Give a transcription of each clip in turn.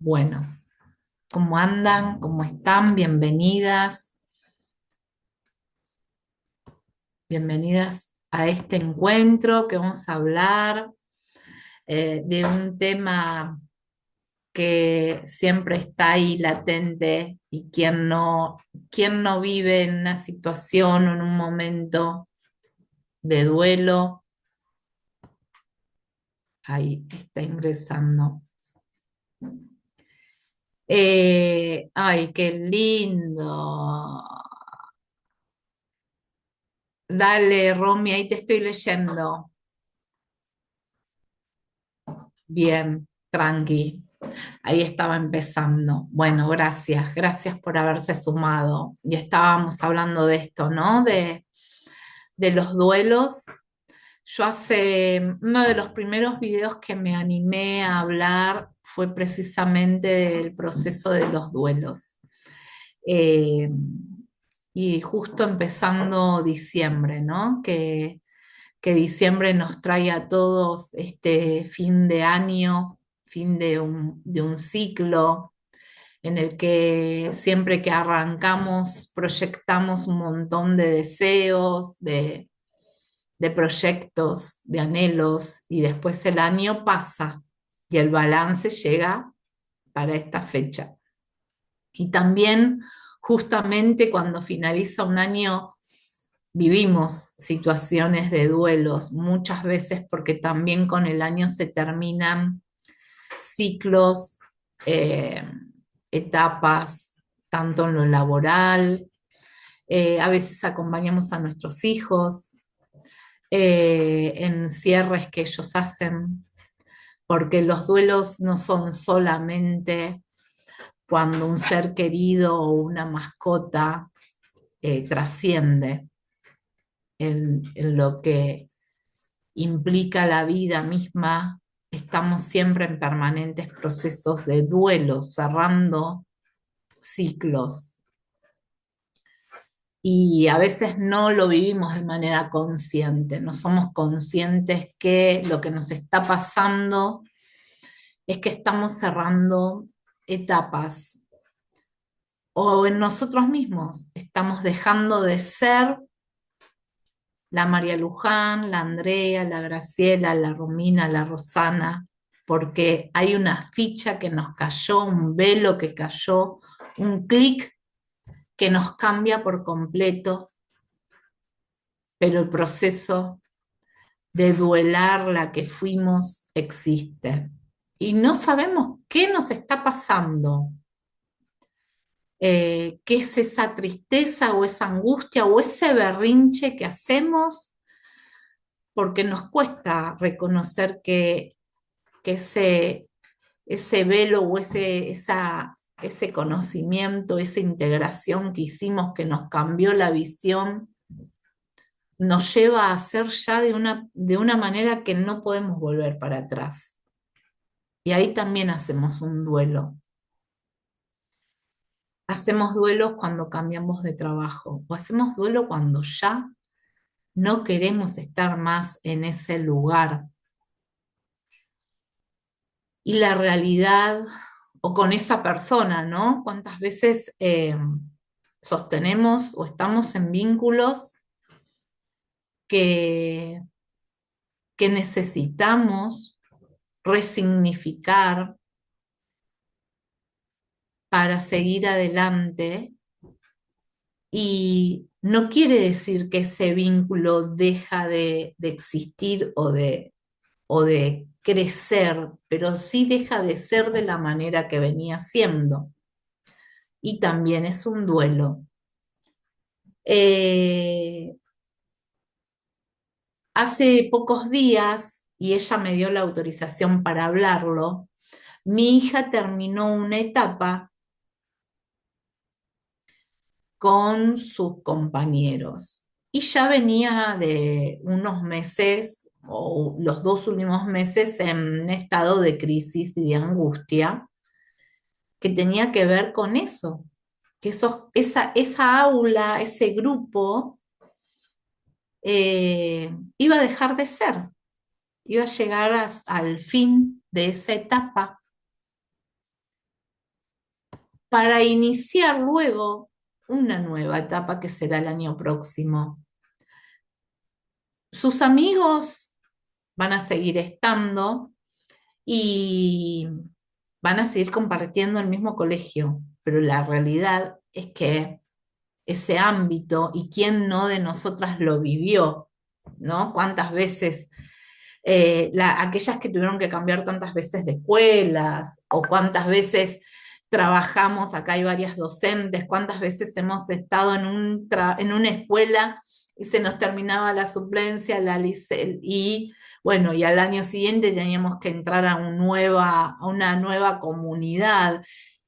Bueno, ¿cómo andan? ¿Cómo están? Bienvenidas, bienvenidas a este encuentro que vamos a hablar de un tema que siempre está ahí latente y quién no vive en una situación o en un momento de duelo, ahí está ingresando. Ay, qué lindo. Dale, Romy, ahí te estoy leyendo. Bien, tranqui. Ahí estaba empezando. Bueno, gracias por haberse sumado. Y estábamos hablando de esto, ¿no? De los duelos. Yo uno de los primeros videos que me animé a hablar fue precisamente del proceso de los duelos. Eh, y justo empezando diciembre, ¿no? Que diciembre nos trae a todos este fin de año, fin de un ciclo en el que siempre que arrancamos proyectamos un montón de deseos, de proyectos, de anhelos, y después el año pasa y el balance llega para esta fecha. Y también justamente cuando finaliza un año vivimos situaciones de duelos, muchas veces porque también con el año se terminan ciclos, eh, etapas, tanto en lo laboral, a veces acompañamos a nuestros hijos en cierres que ellos hacen, porque los duelos no son solamente cuando un ser querido o una mascota trasciende en lo que implica la vida misma, estamos siempre en permanentes procesos de duelo, cerrando ciclos. Y a veces no lo vivimos de manera consciente, no somos conscientes que lo que nos está pasando es que estamos cerrando etapas o en nosotros mismos estamos dejando de ser la María Luján, la Andrea, la Graciela, la Romina, la Rosana, porque hay una ficha que nos cayó, un velo que cayó, un clic que nos cambia por completo, pero el proceso de duelar la que fuimos existe. Y no sabemos qué nos está pasando, qué es esa tristeza o esa angustia o ese berrinche que hacemos, porque nos cuesta reconocer que ese velo o ese conocimiento, esa integración que hicimos que nos cambió la visión, nos lleva a ser ya de una manera que no podemos volver para atrás. Y ahí también hacemos un duelo. Hacemos duelos cuando cambiamos de trabajo o hacemos duelo cuando ya no queremos estar más en ese lugar. Y la realidad, o con esa persona, ¿no? ¿Cuántas veces sostenemos o estamos en vínculos que, que necesitamos resignificar para seguir adelante? Y no quiere decir que ese vínculo deja de existir o de crecer, pero sí deja de ser de la manera que venía siendo. Y también es un duelo. Eh, Hace pocos días, y ella me dio la autorización para hablarlo, mi hija terminó una etapa con sus compañeros y ya venía de unos meses o los dos últimos meses en un estado de crisis y de angustia que tenía que ver con eso, que esa aula, ese grupo iba a dejar de ser, iba a llegar al fin de esa etapa para iniciar luego una nueva etapa que será el año próximo. Sus amigos van a seguir estando y van a seguir compartiendo el mismo colegio, pero la realidad es que ese ámbito, y quién no de nosotras lo vivió, ¿no? ¿Cuántas veces aquellas que tuvieron que cambiar tantas veces de escuelas, o cuántas veces trabajamos, acá hay varias docentes, cuántas veces hemos estado en una escuela y se nos terminaba la suplencia, y bueno, y al año siguiente teníamos que entrar a una nueva comunidad.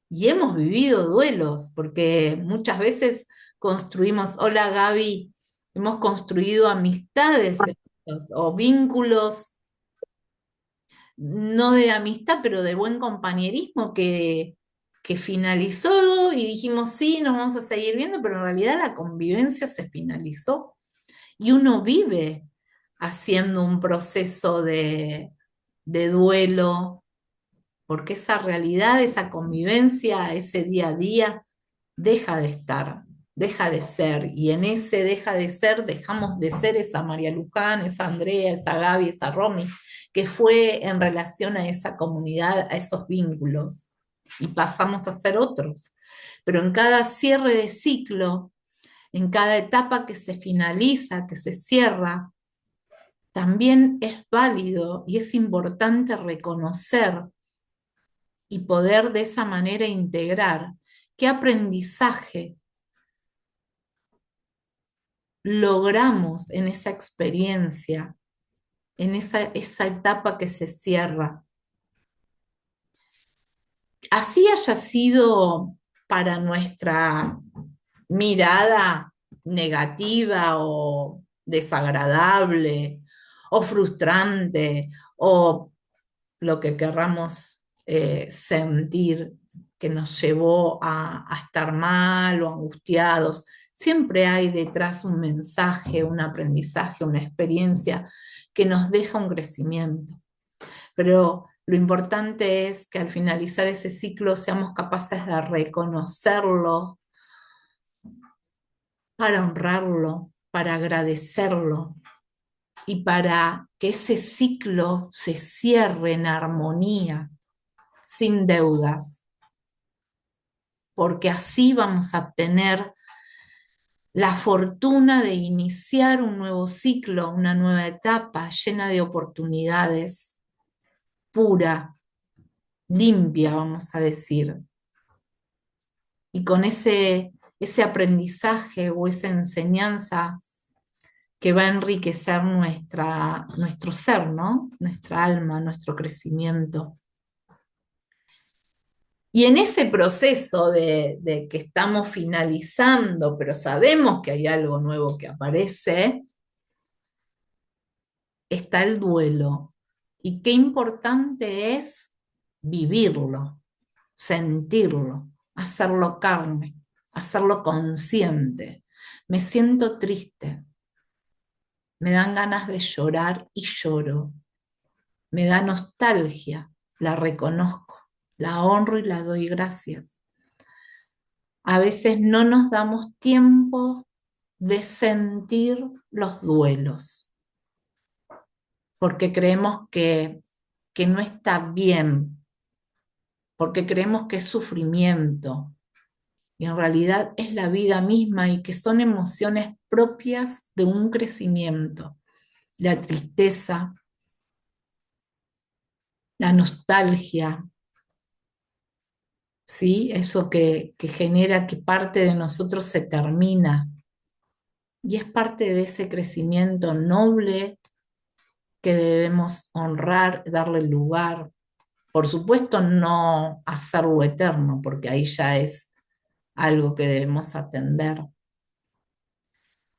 Y hemos vivido duelos, porque muchas veces construimos, hola Gaby, hemos construido amistades o vínculos no de amistad, pero de buen compañerismo que finalizó y dijimos, sí, nos vamos a seguir viendo, pero en realidad la convivencia se finalizó y uno vive haciendo un proceso de duelo, porque esa realidad, esa convivencia, ese día a día, deja de estar, deja de ser, y en ese deja de ser dejamos de ser esa María Luján, esa Andrea, esa Gaby, esa Romy, que fue en relación a esa comunidad, a esos vínculos, y pasamos a ser otros. Pero en cada cierre de ciclo, en cada etapa que se finaliza, que se cierra, también es válido y es importante reconocer y poder de esa manera integrar qué aprendizaje logramos en esa experiencia, en esa etapa que se cierra. Así haya sido para nuestra mirada negativa o desagradable o frustrante o lo que querramos sentir que nos llevó a estar mal o angustiados. Siempre hay detrás un mensaje, un aprendizaje, una experiencia que nos deja un crecimiento. Pero lo importante es que al finalizar ese ciclo seamos capaces de reconocerlo para honrarlo, para agradecerlo y para que ese ciclo se cierre en armonía, sin deudas, porque así vamos a obtener la fortuna de iniciar un nuevo ciclo, una nueva etapa llena de oportunidades, pura, limpia, vamos a decir. Y con ese aprendizaje o esa enseñanza que va a enriquecer nuestro ser, ¿no? Nuestra alma, nuestro crecimiento. Y en ese proceso de que estamos finalizando, pero sabemos que hay algo nuevo que aparece, está el duelo. Y qué importante es vivirlo, sentirlo, hacerlo carne, hacerlo consciente. Me siento triste, me dan ganas de llorar y lloro. Me da nostalgia, la reconozco, la honro y la doy gracias. A veces no nos damos tiempo de sentir los duelos, porque creemos que no está bien, porque creemos que es sufrimiento, y en realidad es la vida misma y que son emociones propias de un crecimiento. La tristeza, la nostalgia, ¿sí? Eso que genera que parte de nosotros se termina, y es parte de ese crecimiento noble que debemos honrar, darle lugar. Por supuesto, no hacerlo eterno, porque ahí ya es algo que debemos atender.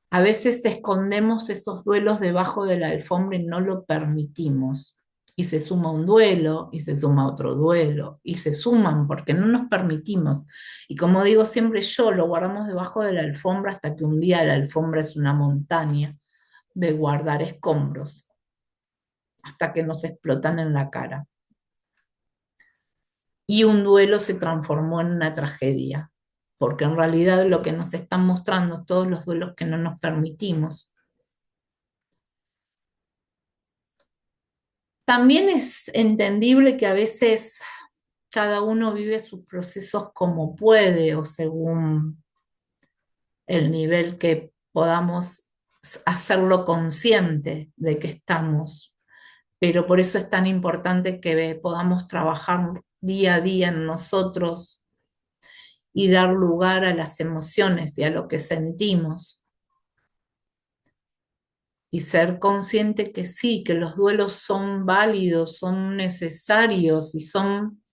A veces escondemos esos duelos debajo de la alfombra y no lo permitimos. Y se suma un duelo, y se suma otro duelo, y se suman porque no nos permitimos. Y como digo siempre yo, lo guardamos debajo de la alfombra hasta que un día la alfombra es una montaña de guardar escombros, hasta que nos explotan en la cara. y un duelo se transformó en una tragedia, porque en realidad lo que nos están mostrando todos los duelos que no nos permitimos. También es entendible que a veces cada uno vive sus procesos como puede o según el nivel que podamos hacerlo consciente de que estamos. Pero por eso es tan importante que podamos trabajar día a día en nosotros y dar lugar a las emociones y a lo que sentimos. Y ser consciente que sí, que los duelos son válidos, son necesarios y son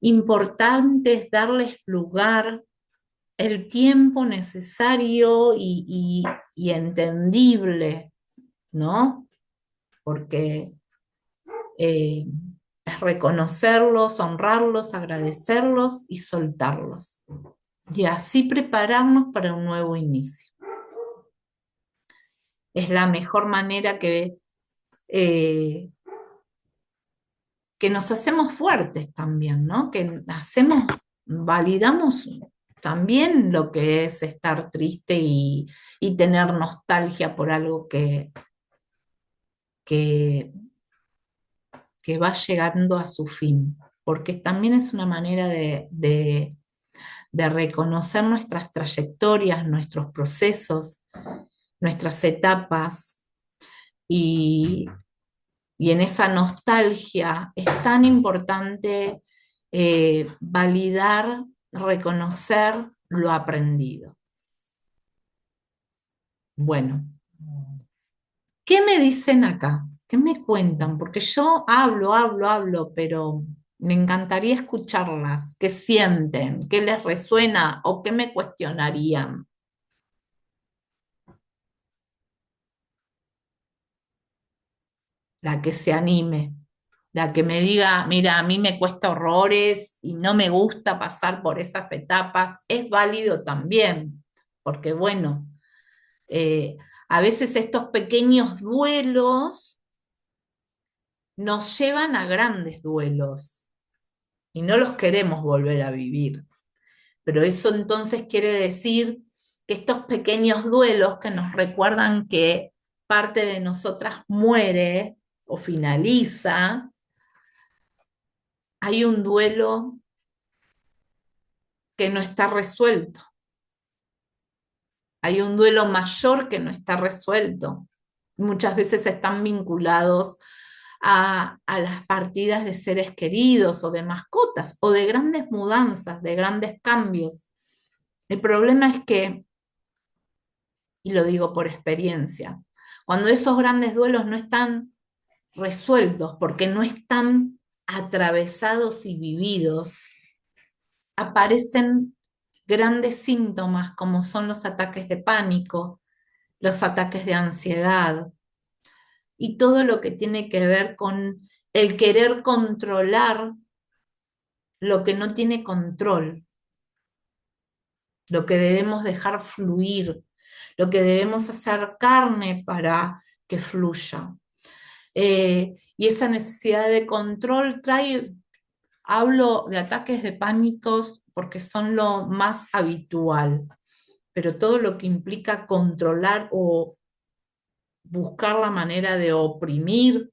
importantes darles lugar, el tiempo necesario y entendible, ¿no? Porque eh, es reconocerlos, honrarlos, agradecerlos y soltarlos. Y así prepararnos para un nuevo inicio. Es la mejor manera eh, que nos hacemos fuertes también, ¿no? Que hacemos, validamos también lo que es estar triste y tener nostalgia por algo que, que va llegando a su fin, porque también es una manera de reconocer nuestras trayectorias, nuestros procesos, nuestras etapas y, y en esa nostalgia es tan importante validar, reconocer lo aprendido. Bueno, ¿qué me dicen acá? ¿Qué me cuentan? Porque yo hablo, pero me encantaría escucharlas. ¿Qué sienten? ¿Qué les resuena? ¿O qué me cuestionarían? La que se anime, la que me diga, mira, a mí me cuesta horrores y no me gusta pasar por esas etapas, es válido también, porque bueno, eh, a veces estos pequeños duelos nos llevan a grandes duelos y no los queremos volver a vivir. Pero eso entonces quiere decir que estos pequeños duelos que nos recuerdan que parte de nosotras muere o finaliza, hay un duelo que no está resuelto, hay un duelo mayor que no está resuelto. Muchas veces están vinculados a las partidas de seres queridos o de mascotas o de grandes mudanzas, de grandes cambios. El problema es que, y lo digo por experiencia, cuando esos grandes duelos no están resueltos porque no están atravesados y vividos, aparecen grandes síntomas como son los ataques de pánico, los ataques de ansiedad y todo lo que tiene que ver con el querer controlar lo que no tiene control, lo que debemos dejar fluir, lo que debemos hacer carne para que fluya. Y esa necesidad de control trae, hablo de ataques de pánicos porque son lo más habitual, pero todo lo que implica controlar o buscar la manera de oprimir,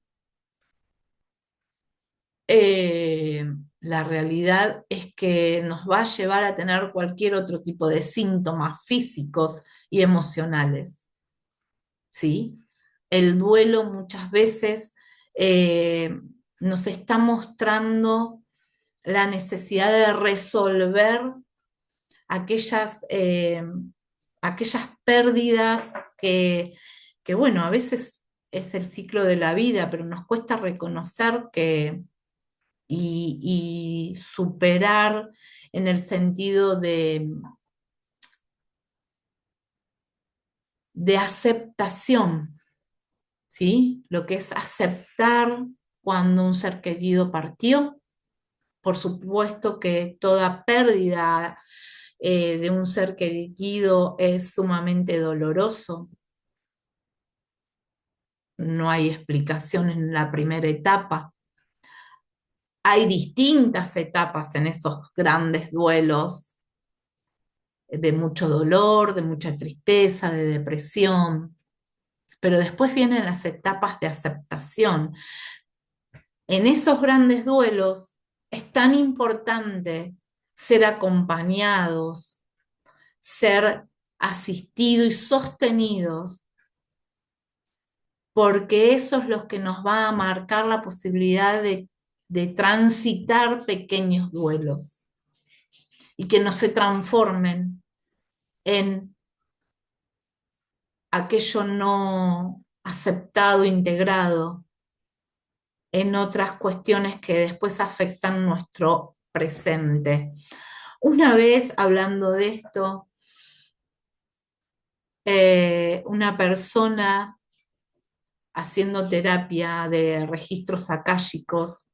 eh, la realidad es que nos va a llevar a tener cualquier otro tipo de síntomas físicos y emocionales, ¿sí? El duelo muchas veces eh, nos está mostrando la necesidad de resolver aquellas, aquellas pérdidas bueno, a veces es el ciclo de la vida, pero nos cuesta reconocer que y superar en el sentido de aceptación, ¿sí? Lo que es aceptar cuando un ser querido partió. Por supuesto que toda pérdida de un ser querido es sumamente doloroso. No hay explicación en la primera etapa, Hay distintas etapas en esos grandes duelos, de mucho dolor, de mucha tristeza, de depresión, pero después vienen las etapas de aceptación. En esos grandes duelos es tan importante ser acompañados, ser asistidos y sostenidos, porque eso es lo que nos va a marcar la posibilidad de transitar pequeños duelos y que no se transformen en aquello no aceptado, integrado, en otras cuestiones que después afectan nuestro presente. Una vez hablando de esto, una persona haciendo terapia de registros akáshicos,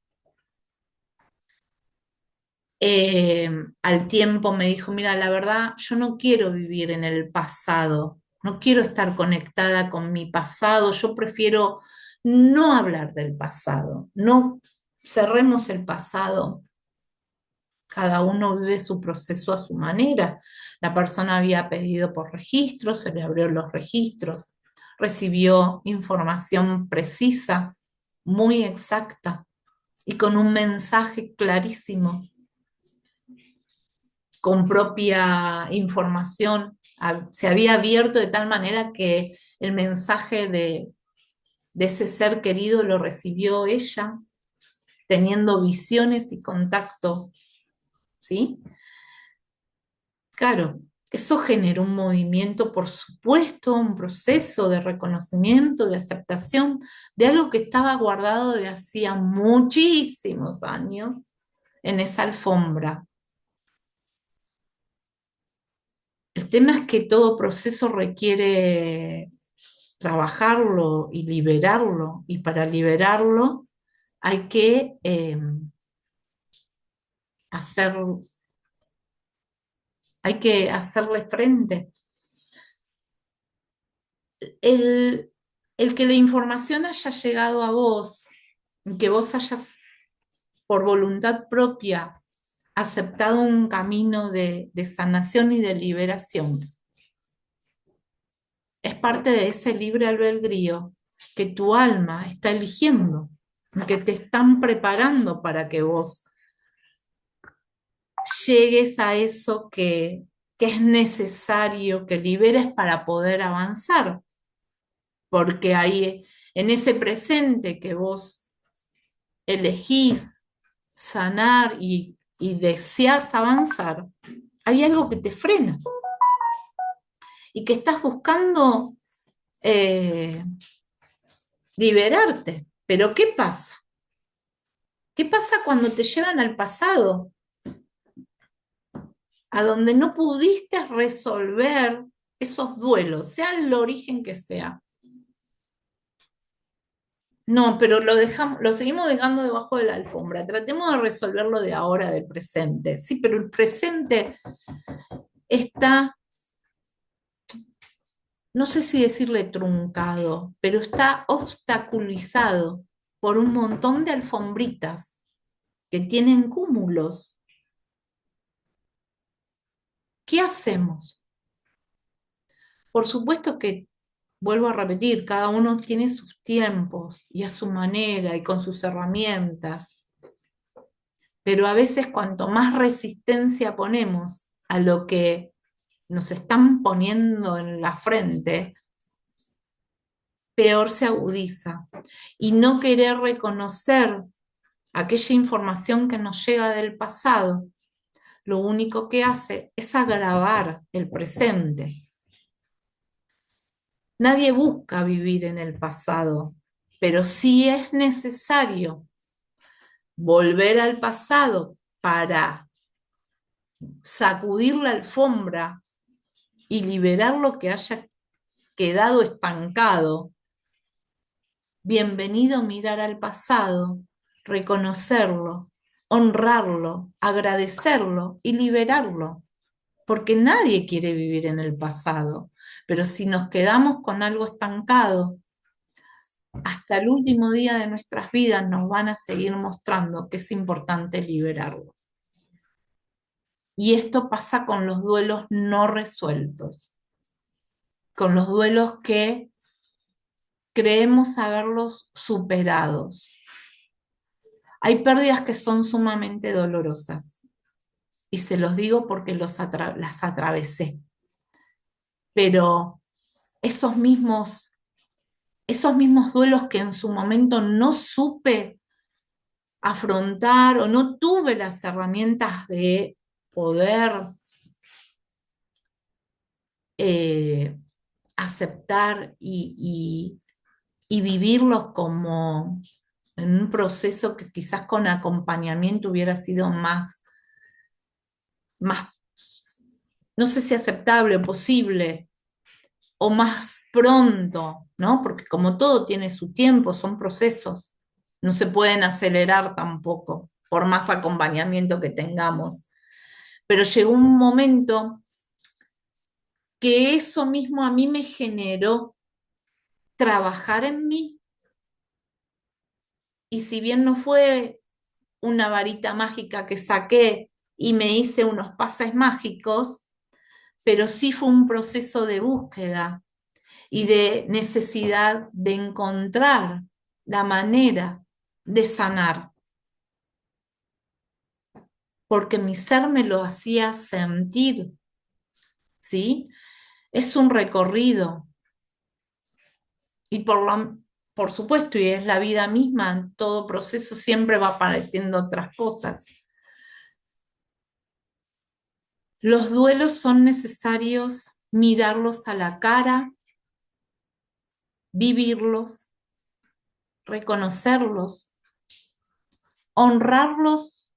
eh, al tiempo me dijo, mira, la verdad, yo no quiero vivir en el pasado, no quiero estar conectada con mi pasado, yo prefiero no hablar del pasado, no cerremos el pasado, cada uno vive su proceso a su manera. La persona había pedido por registro, se le abrió los registros, recibió información precisa, muy exacta y con un mensaje clarísimo, con propia información. Se había abierto de tal manera que el mensaje de ese ser querido lo recibió ella, teniendo visiones y contacto, ¿sí? Claro, eso generó un movimiento, por supuesto, un proceso de reconocimiento, de aceptación de algo que estaba guardado de hacía muchísimos años en esa alfombra. El tema es que todo proceso requiere trabajarlo y liberarlo, y para liberarlo hay que hacer, hay que hacerle frente. El, el que la información haya llegado a vos, que vos hayas por voluntad propia aceptado un camino de sanación y de liberación, es parte de ese libre albedrío que tu alma está eligiendo, que te están preparando para que vos llegues a eso que es necesario que liberes para poder avanzar, porque ahí en ese presente que vos elegís sanar y deseas avanzar, hay algo que te frena y que estás buscando eh, liberarte. Pero ¿qué pasa? ¿Qué pasa cuando te llevan al pasado, a donde no pudiste resolver esos duelos, sea el origen que sea? No, pero lo dejamos, lo seguimos dejando debajo de la alfombra. Tratemos de resolverlo de ahora, del presente. Sí, pero el presente está, no sé si decirle truncado, pero está obstaculizado por un montón de alfombritas que tienen cúmulos. ¿Qué hacemos? Por supuesto que, vuelvo a repetir, cada uno tiene sus tiempos y a su manera y con sus herramientas, pero a veces cuanto más resistencia ponemos a lo que nos están poniendo en la frente, peor se agudiza. Y no querer reconocer aquella información que nos llega del pasado, lo único que hace es agravar el presente. Nadie busca vivir en el pasado, pero sí es necesario volver al pasado para sacudir la alfombra y liberar lo que haya quedado estancado. Bienvenido mirar al pasado, reconocerlo, honrarlo, agradecerlo y liberarlo, porque nadie quiere vivir en el pasado, pero si nos quedamos con algo estancado, hasta el último día de nuestras vidas nos van a seguir mostrando que es importante liberarlo. Y esto pasa con los duelos no resueltos, con los duelos que creemos haberlos superados. Hay pérdidas que son sumamente dolorosas y se los digo porque las atravesé, pero esos mismos duelos que en su momento no supe afrontar o no tuve las herramientas de poder eh, aceptar y vivirlos como en un proceso que quizás con acompañamiento hubiera sido más, no sé si aceptable o posible, o más pronto, ¿no? Porque como todo tiene su tiempo, son procesos, no se pueden acelerar tampoco, por más acompañamiento que tengamos. Pero llegó un momento que eso mismo a mí me generó trabajar en mí, y si bien no fue una varita mágica que saqué y me hice unos pases mágicos, pero sí fue un proceso de búsqueda y de necesidad de encontrar la manera de sanar, porque mi ser me lo hacía sentir, ¿sí? Es un recorrido y por supuesto, y es la vida misma, en todo proceso siempre va apareciendo otras cosas. Los duelos son necesarios mirarlos a la cara, vivirlos, reconocerlos, honrarlos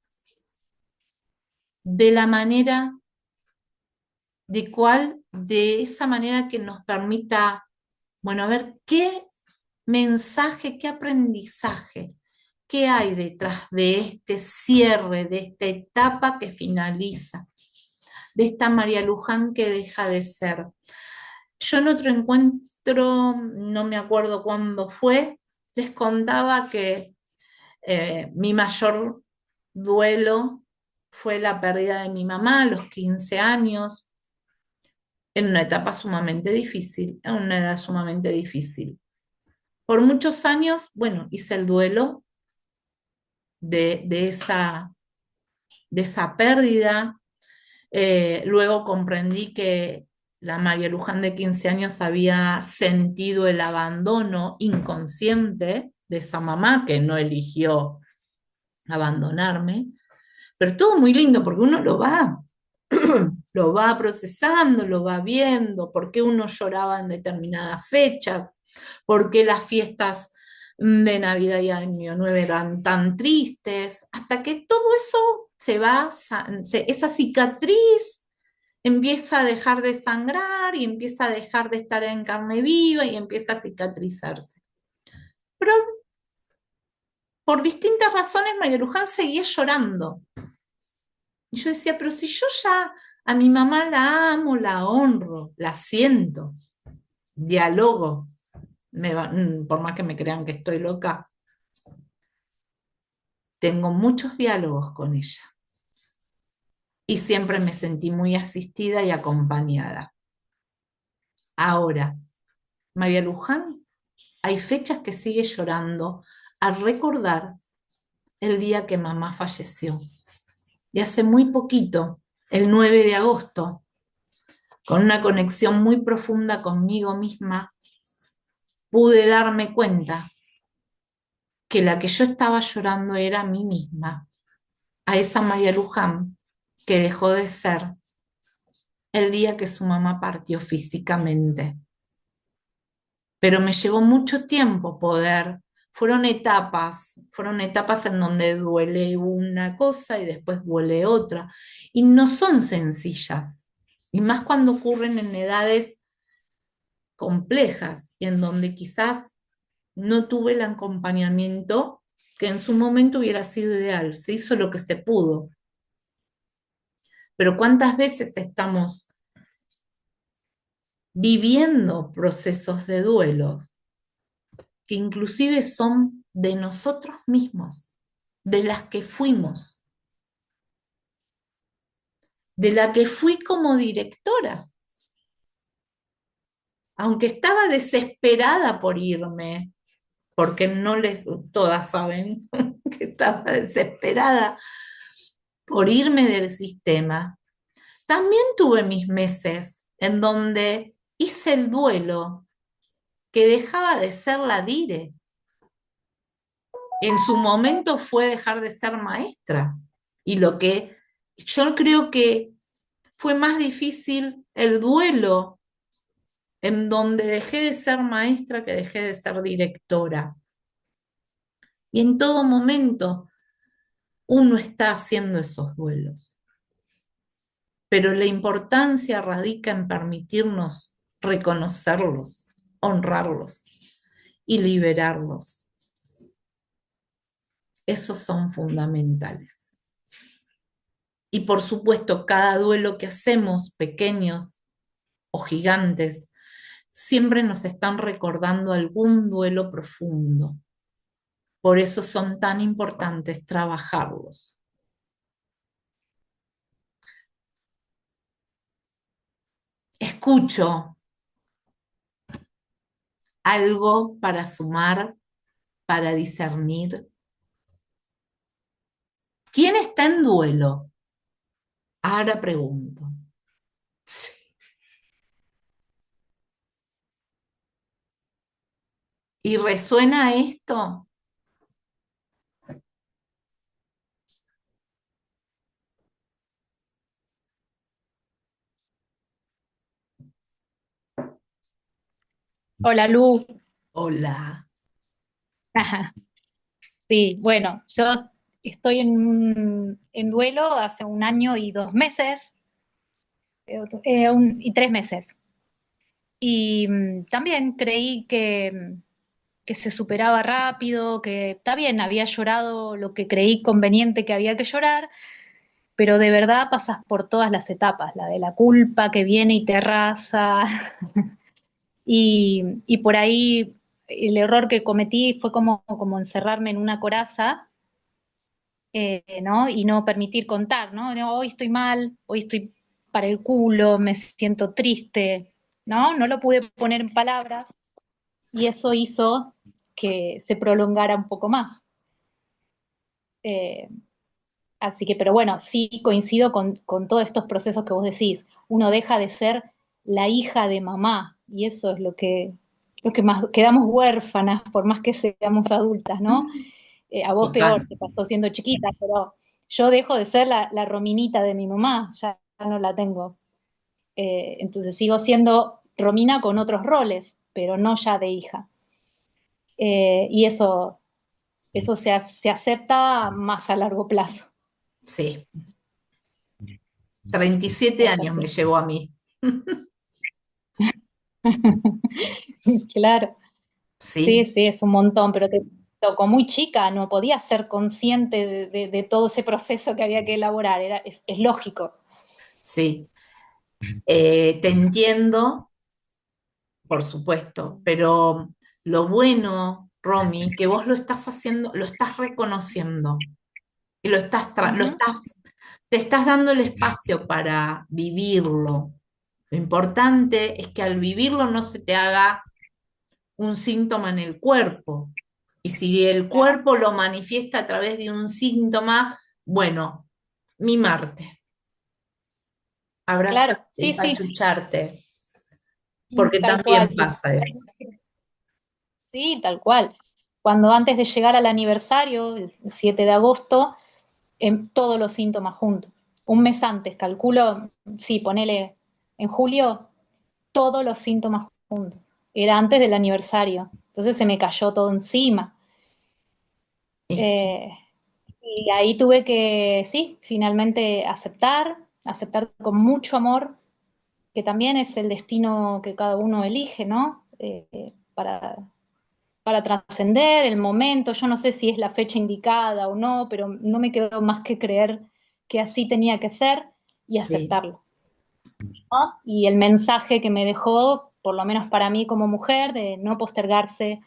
de la manera de esa manera que nos permita, bueno, a ver qué mensaje, qué aprendizaje, qué hay detrás de este cierre, de esta etapa que finaliza, de esta María Luján que deja de ser. Yo en otro encuentro, no me acuerdo cuándo fue, les contaba que mi mayor duelo fue la pérdida de mi mamá a los 15 años, en una etapa sumamente difícil, en una edad sumamente difícil. Por muchos años, bueno, hice el duelo de, de esa, de esa pérdida. Luego comprendí que la María Luján de 15 años había sentido el abandono inconsciente de esa mamá que no eligió abandonarme. Pero todo muy lindo porque uno lo va procesando, lo va viendo, por qué uno lloraba en determinadas fechas, por qué las fiestas de Navidad y Año Nuevo eran tan tristes, hasta que todo eso se va, esa cicatriz empieza a dejar de sangrar y empieza a dejar de estar en carne viva y empieza a cicatrizarse. Pero por distintas razones María Luján seguía llorando. Y yo decía, pero si yo ya a mi mamá la amo, la honro, la siento, dialogo, por más que me crean que estoy loca, tengo muchos diálogos con ella y siempre me sentí muy asistida y acompañada. Ahora, María Luján, hay fechas que sigue llorando al recordar el día que mamá falleció. Y hace muy poquito, el 9 de agosto, con una conexión muy profunda conmigo misma, pude darme cuenta que la que yo estaba llorando era a mí misma, a esa María Luján que dejó de ser el día que su mamá partió físicamente. Pero me llevó mucho tiempo fueron etapas en donde duele una cosa y después duele otra, y no son sencillas, y más cuando ocurren en edades complejas y en donde quizás no tuve el acompañamiento que en su momento hubiera sido ideal. Se hizo lo que se pudo. Pero ¿cuántas veces estamos viviendo procesos de duelo que inclusive son de nosotros mismos, de las que fuimos, de la que fui como directora, aunque estaba desesperada por irme, porque no les, todas saben que estaba desesperada por irme del sistema. También tuve mis meses en donde hice el duelo, que dejaba de ser la dire. En su momento fue dejar de ser maestra. Y lo que yo creo que fue más difícil el duelo en donde dejé de ser maestra que dejé de ser directora. Y en todo momento uno está haciendo esos duelos. Pero la importancia radica en permitirnos reconocerlos, honrarlos y liberarlos. Esos son fundamentales. Y por supuesto, cada duelo que hacemos, pequeños o gigantes, siempre nos están recordando algún duelo profundo. Por eso son tan importantes trabajarlos. Escucho algo para sumar, para discernir. ¿Quién está en duelo? Ahora pregunto. Sí. ¿Y resuena esto? Hola Lu. Hola. Ajá. Sí, bueno, yo estoy en duelo hace 1 año y 2 meses, y 3 meses. Y también creí que se superaba rápido, que está bien, había llorado lo que creí conveniente que había que llorar, pero de verdad pasas por todas las etapas, la de la culpa que viene y te arrasa, y por ahí el error que cometí fue como encerrarme en una coraza, ¿no? Y no permitir contar, ¿no? Digo, hoy estoy mal, hoy estoy para el culo, me siento triste, ¿no? No lo pude poner en palabras y eso hizo que se prolongara un poco más. Eh, Así que, pero bueno, sí coincido con todos estos procesos que vos decís. Uno deja de ser la hija de mamá y eso es lo que más quedamos huérfanas por más que seamos adultas, ¿no? A vos peor, Total. te pasó siendo chiquita, pero yo dejo de ser la Rominita de mi mamá, ya no la tengo. Entonces sigo siendo Romina con otros roles, pero no ya de hija. Y eso se acepta más a largo plazo. Sí. 37 Es años me así. llevó a mí. Claro, sí, Sí, sí, es un montón, pero te tocó muy chica, no podía ser consciente de todo ese proceso que había que elaborar, es lógico. sí. Te entiendo, por supuesto, pero lo bueno, Romy, que vos lo estás haciendo, lo estás reconociendo y Ujú. te estás dando el espacio para vivirlo. Lo importante es que al vivirlo no se te haga un síntoma en el cuerpo. Y si el Claro, cuerpo lo manifiesta a través de un síntoma, bueno, mimarte, abrazarte claro, y sí, sí, pachucharte, porque tal también cual. pasa eso. Sí, tal cual. Cuando antes de llegar al aniversario, el 7 de agosto, todos los síntomas juntos. Un mes antes, calculo, sí, ponele en julio, todos los síntomas juntos. Era antes del aniversario. Entonces se me cayó todo encima. Es- Eh, y ahí tuve que, sí, finalmente aceptar con mucho amor, que también es el destino que cada uno elige, ¿no? Para trascender el momento. Yo no sé si es la fecha indicada o no, pero no me quedó más que creer que así tenía que ser y sí, aceptarlo, ¿no? Y el mensaje que me dejó, por lo menos para mí como mujer, de no postergarse,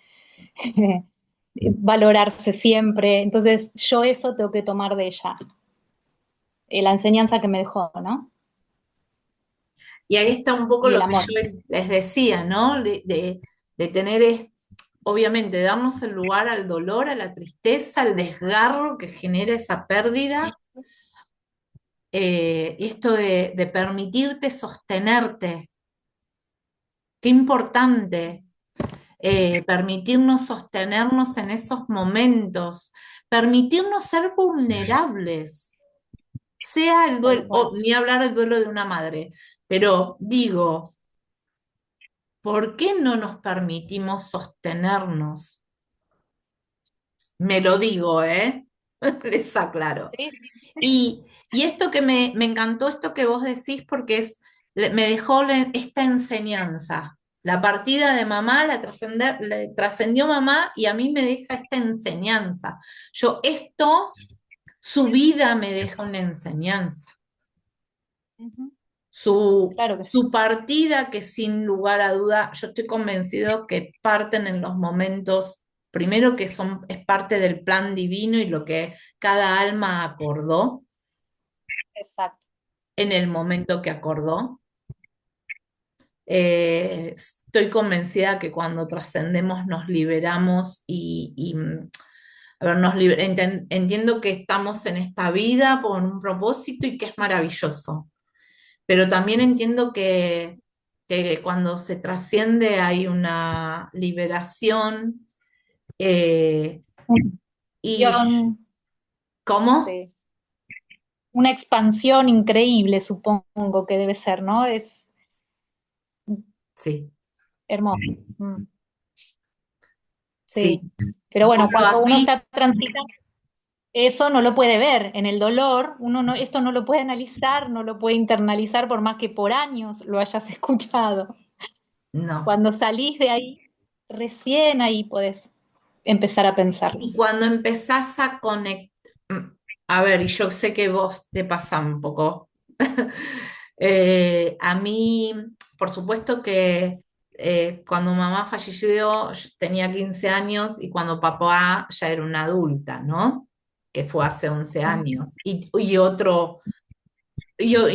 valorarse siempre. Entonces, yo eso tengo que tomar de ella, la enseñanza que me dejó, ¿no? Y ahí está un poco Y el lo que amor. yo les decía, ¿no? De tener, obviamente, darnos el lugar al dolor, a la tristeza, al desgarro que genera esa pérdida, y esto de permitirte sostenerte. Qué importante, permitirnos sostenernos en esos momentos, permitirnos ser vulnerables, sea el Tal duelo, cual. o ni hablar del duelo de una madre, pero digo, ¿por qué no nos permitimos sostenernos? Me lo digo, ¿eh? Les aclaro. Sí, Y esto que me encantó, esto que vos decís, porque me dejó esta enseñanza. La partida de mamá le trascendió mamá y a mí me deja esta enseñanza. Su vida me deja una enseñanza. ujú, Su, claro que sí. su partida, que sin lugar a duda, yo estoy convencido que parten en los momentos, primero que es parte del plan divino y lo que cada alma acordó Exacto. en el momento que acordó. Estoy convencida que cuando trascendemos nos liberamos a ver, entiendo que estamos en esta vida por un propósito y que es maravilloso, pero también entiendo que cuando se trasciende hay una liberación. ¿Y Guión, cómo? sí. Una expansión increíble, supongo que debe ser, ¿no? Es Sí, hermoso. Mm, sí. sí. Pero ¿Vos bueno, lo cuando has uno visto? está transitando, eso no lo puede ver. En el dolor, uno no, esto no lo puede analizar, no lo puede internalizar por más que por años lo hayas escuchado. No. Cuando salís de ahí, recién ahí podés empezar a pensarlo. Y cuando empezás a conectar, a ver, y yo sé que vos te pasa un poco. A mí, por supuesto que cuando mamá falleció, yo tenía 15 años y cuando papá ya era una adulta, ¿no? Que fue hace 11 años. Y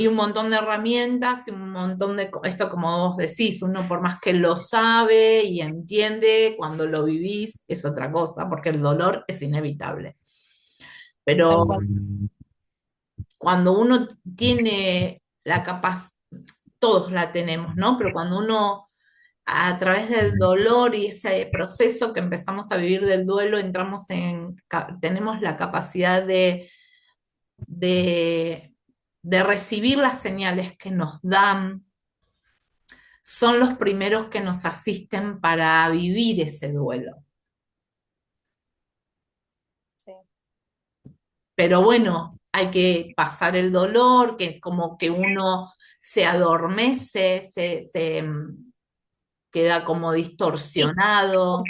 un montón de herramientas y un montón esto como vos decís, uno por más que lo sabe y entiende, cuando lo vivís es otra cosa, porque el dolor es inevitable. Tal Pero cual. cuando uno tiene la capacidad, todos la tenemos, ¿no? Pero cuando uno a través del dolor y ese proceso que empezamos a vivir del duelo, tenemos la capacidad de, de recibir las señales que nos dan, son los primeros que nos asisten para vivir ese duelo. Sí. Pero bueno, hay que pasar el dolor, que como que uno se adormece, queda como Sí, distorsionado.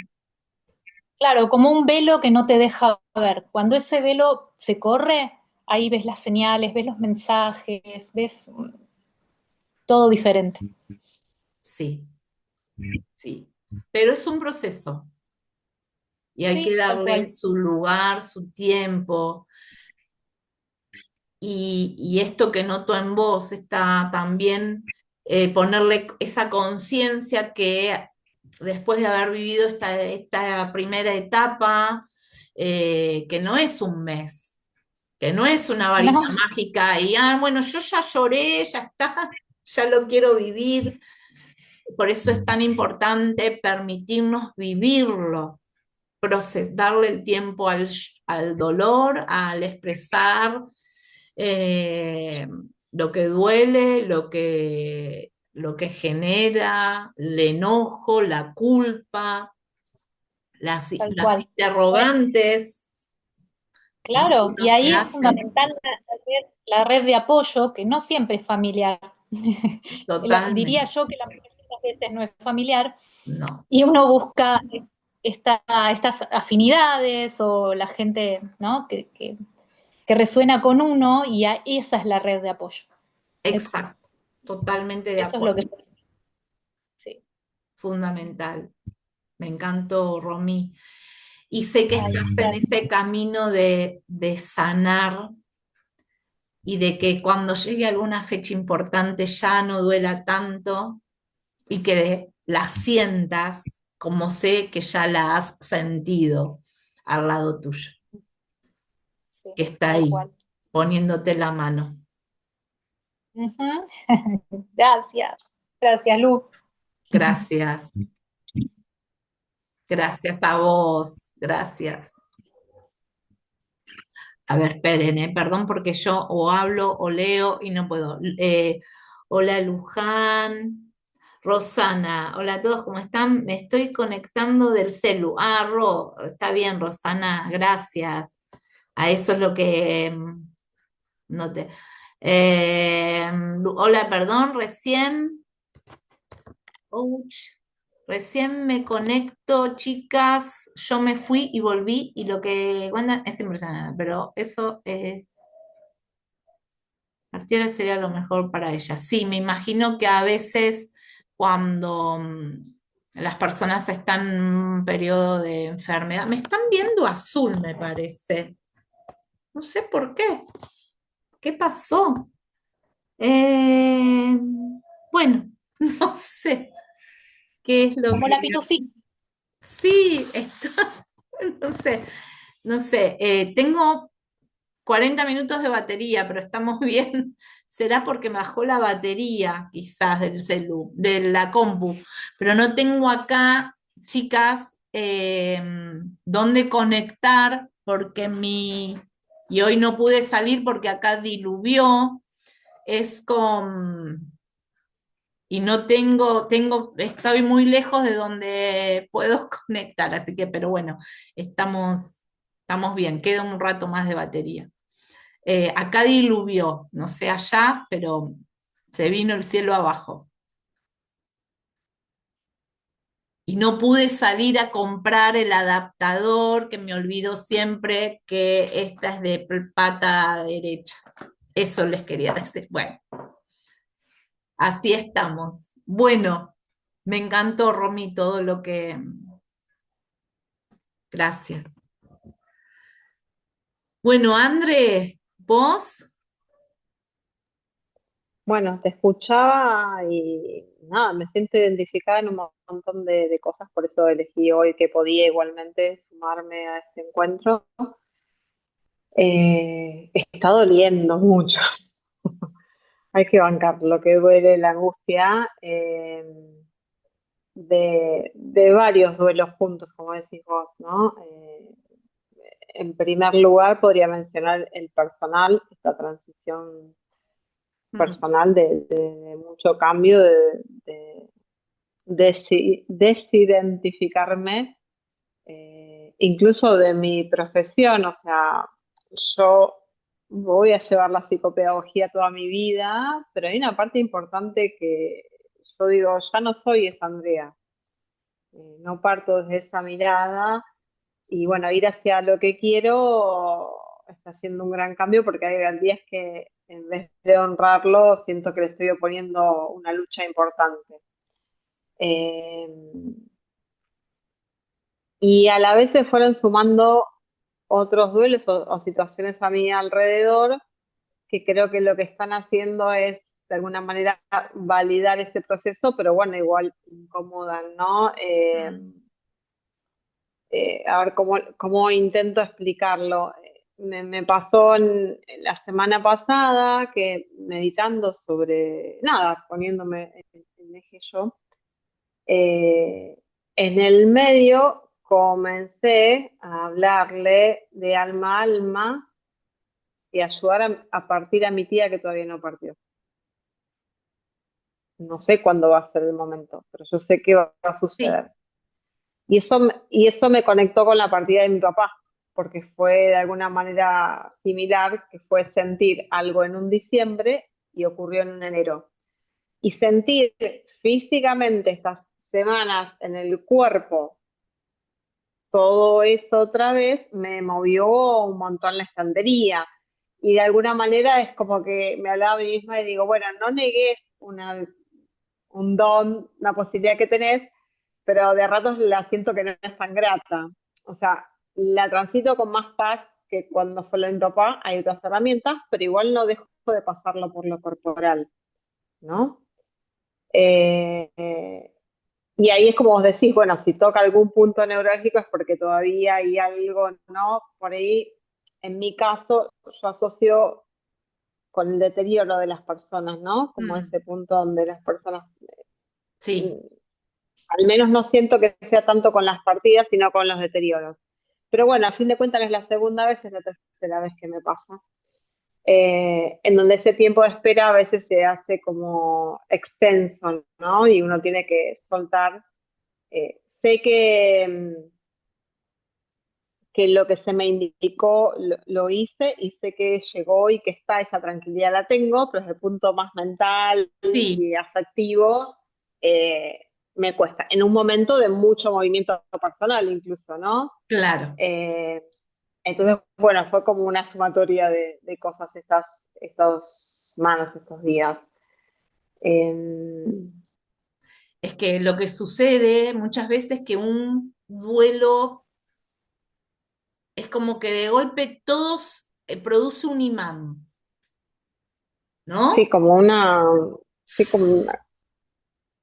claro, como un velo que no te deja ver. Cuando ese velo se corre, ahí ves las señales, ves los mensajes, ves todo diferente. Sí, sí. Pero es un proceso y hay que Sí, tal darle cual. su lugar, su tiempo. Y esto que noto en vos está también ponerle esa conciencia que después de haber vivido esta primera etapa, que no es un mes, que no es una varita No, mágica y, bueno, yo ya lloré, ya está, ya lo quiero vivir. Por eso es tan importante permitirnos vivirlo, darle el tiempo al dolor, al expresar eh, lo que duele, lo que genera, el enojo, la culpa, tal las cual. interrogantes, ¿no? Que Claro, uno y se ahí es hace fundamental la red de apoyo, que no siempre es familiar. Diría totalmente. yo que la mayoría de las veces no es familiar, No, y uno busca estas afinidades o la gente, ¿no? que resuena con uno y esa es la red de apoyo. exacto, totalmente de Eso es lo acuerdo, que sí. fundamental. Me encantó, Romy. Y sé que Ay, estás en gracias. ese camino de sanar y de que cuando llegue alguna fecha importante ya no duela tanto y que la sientas como sé que ya la has sentido al lado tuyo, Sí, que está tal ahí cual. poniéndote la mano. Ujú. Gracias. Gracias, Lu. Gracias, gracias a vos, gracias. A ver, esperen, perdón porque yo o hablo o leo y no puedo. Hola Luján, Rosana, hola a todos, ¿cómo están? Me estoy conectando del celu. Ah, está bien, Rosana, gracias. A eso es lo que noté. Hola, perdón, ouch, recién me conecto, chicas, yo me fui y volví y lo que cuentan es impresionante, pero eso Artiera sería lo mejor para ella. Sí, me imagino que a veces cuando las personas están en un periodo de enfermedad, me están viendo azul, me parece. No sé por qué. ¿Qué pasó? Eh, bueno, no sé qué es lo Como que... la pitufí. Sí, no sé, no sé. Tengo 40 minutos de batería, pero estamos bien. Será porque me bajó la batería, quizás, del celu, de la compu. Pero no tengo acá, chicas, dónde conectar, porque y hoy no pude salir porque acá diluvió. Es con. Y no estoy muy lejos de donde puedo conectar, así que, pero bueno, estamos bien, queda un rato más de batería. Acá diluvió, no sé allá, pero se vino el cielo abajo. Y no pude salir a comprar el adaptador, que me olvido siempre que esta es de pata derecha. Eso les quería decir. Bueno, así estamos. Bueno, me encantó, Romy, todo lo que... Gracias. Bueno, André, vos, Bueno, te escuchaba y nada, me siento identificada en un montón de cosas, por eso elegí hoy que podía igualmente sumarme a este encuentro. Está doliendo mucho, hay que bancar lo que duele, la angustia, de varios duelos juntos, como decís vos, ¿no? En primer lugar, podría mencionar el personal, esta transición mm, personal de mucho cambio, de desidentificarme, incluso de mi profesión. O sea, yo voy a llevar la psicopedagogía toda mi vida, pero hay una parte importante que yo digo, ya no soy esa Andrea, no parto desde esa mirada y bueno, ir hacia lo que quiero está siendo un gran cambio porque hay días que en vez de honrarlo, siento que le estoy oponiendo una lucha importante. Eh, y a la vez se fueron sumando otros duelos o situaciones a mi alrededor que creo que lo que están haciendo es de alguna manera validar ese proceso, pero bueno, igual incomodan, ¿no? mm, A ver cómo intento explicarlo. Me pasó en la semana pasada que meditando sobre, nada, poniéndome en eje yo, eh, en el medio comencé a hablarle de alma a alma y ayudar a partir a mi tía que todavía no partió. No sé cuándo va a ser el momento, pero yo sé que va a sí, suceder. Y eso me conectó con la partida de mi papá, porque fue de alguna manera similar, que fue sentir algo en un diciembre y ocurrió en un enero. Y sentir físicamente estas semanas en el cuerpo todo eso otra vez me movió un montón la estantería. Y de alguna manera es como que me hablaba a mí misma y digo, bueno, no negues un don, una posibilidad que tenés, pero de ratos la siento que no es tan grata. O sea, la transito con más paz que cuando fue en papá, hay otras herramientas, pero igual no dejo de pasarlo por lo corporal, ¿no? Eh, eh, y ahí es como vos decís, bueno, si toca algún punto neurálgico es porque todavía hay algo, ¿no? Por ahí, en mi caso, yo asocio con el deterioro de las personas, ¿no? Como Mm, ese punto donde las personas, mm, sí, al menos no siento que sea tanto con las partidas, sino con los deterioros. Pero bueno, a fin de cuentas no es la segunda vez, es la tercera vez que me pasa. En donde ese tiempo de espera a veces se hace como extenso, ¿no? Y uno tiene que soltar. Sé que lo que se me indicó lo hice y sé que llegó y que está, esa tranquilidad la tengo, pero desde el punto más mental sí, y afectivo, eh, me cuesta. En un momento de mucho movimiento personal incluso, ¿no? claro. Eh, entonces, bueno, fue como una sumatoria de cosas estas semanas, estos días. Eh, Es que lo que sucede muchas veces que un duelo es como que de golpe todos produce un imán, sí, ¿no? sí, como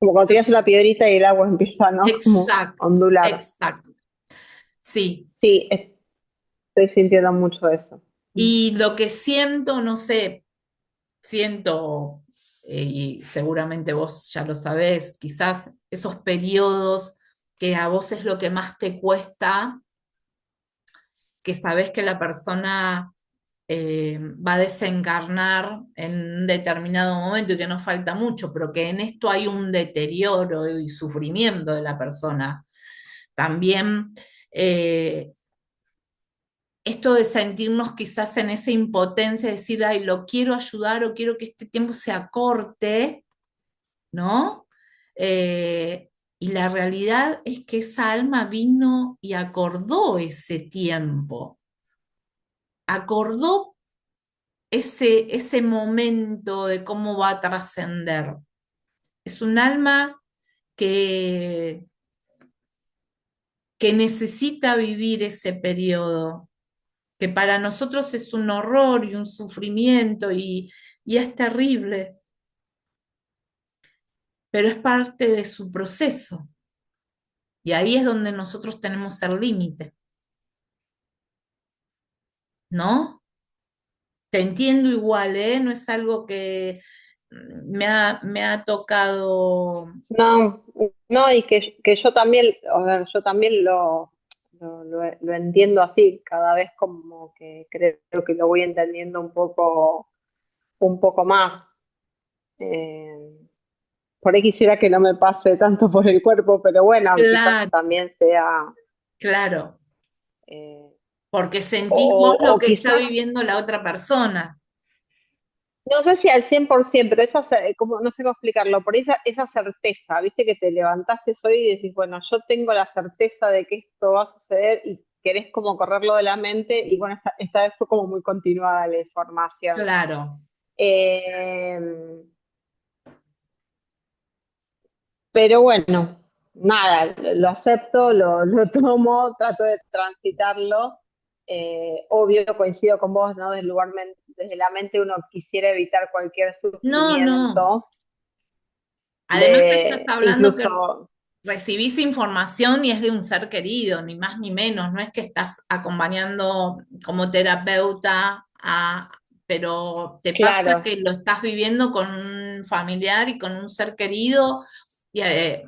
cuando tiras una piedrita y el agua empieza, ¿no? Como Exacto, a ondular. exacto. Sí. Sí, estoy sintiendo mucho eso. Y lo que siento, no sé, siento, y seguramente vos ya lo sabés, quizás esos periodos que a vos es lo que más te cuesta, que sabés que la persona va a desencarnar en un determinado momento y que no falta mucho, pero que en esto hay un deterioro y sufrimiento de la persona. También esto de sentirnos quizás en esa impotencia, de decir, ay, lo quiero ayudar o quiero que este tiempo se acorte, ¿no? Eh, y la realidad es que esa alma vino y acordó ese tiempo, acordó ese momento de cómo va a trascender. Es un alma que, que necesita vivir ese periodo, que para nosotros es un horror y un sufrimiento y es terrible, pero es parte de su proceso. Y ahí es donde nosotros tenemos el límite, ¿no? Te entiendo igual, ¿eh? No es algo que me ha tocado. No, no, y que yo también, a ver, yo también lo entiendo así, cada vez como que creo que lo voy entendiendo un poco más. Eh, por ahí quisiera que no me pase tanto por el cuerpo, pero bueno, quizás Claro, también sea, claro, eh, porque sentís vos lo o que está quizás viviendo la otra persona. no sé si al 100%, pero como, no sé cómo explicarlo, por esa certeza, viste que te levantaste hoy y decís, bueno, yo tengo la certeza de que esto va a suceder y querés como correrlo de la mente y bueno, esta vez fue como muy continuada la información. Claro, Eh, pero bueno, nada, lo acepto, lo tomo, trato de transitarlo. Obvio, coincido con vos, ¿no? Desde la mente uno quisiera evitar cualquier no, no. sufrimiento. Además estás hablando que Incluso, recibís información y es de un ser querido, ni más ni menos. No es que estás acompañando como terapeuta, pero te pasa claro, que lo estás viviendo con un familiar y con un ser querido, y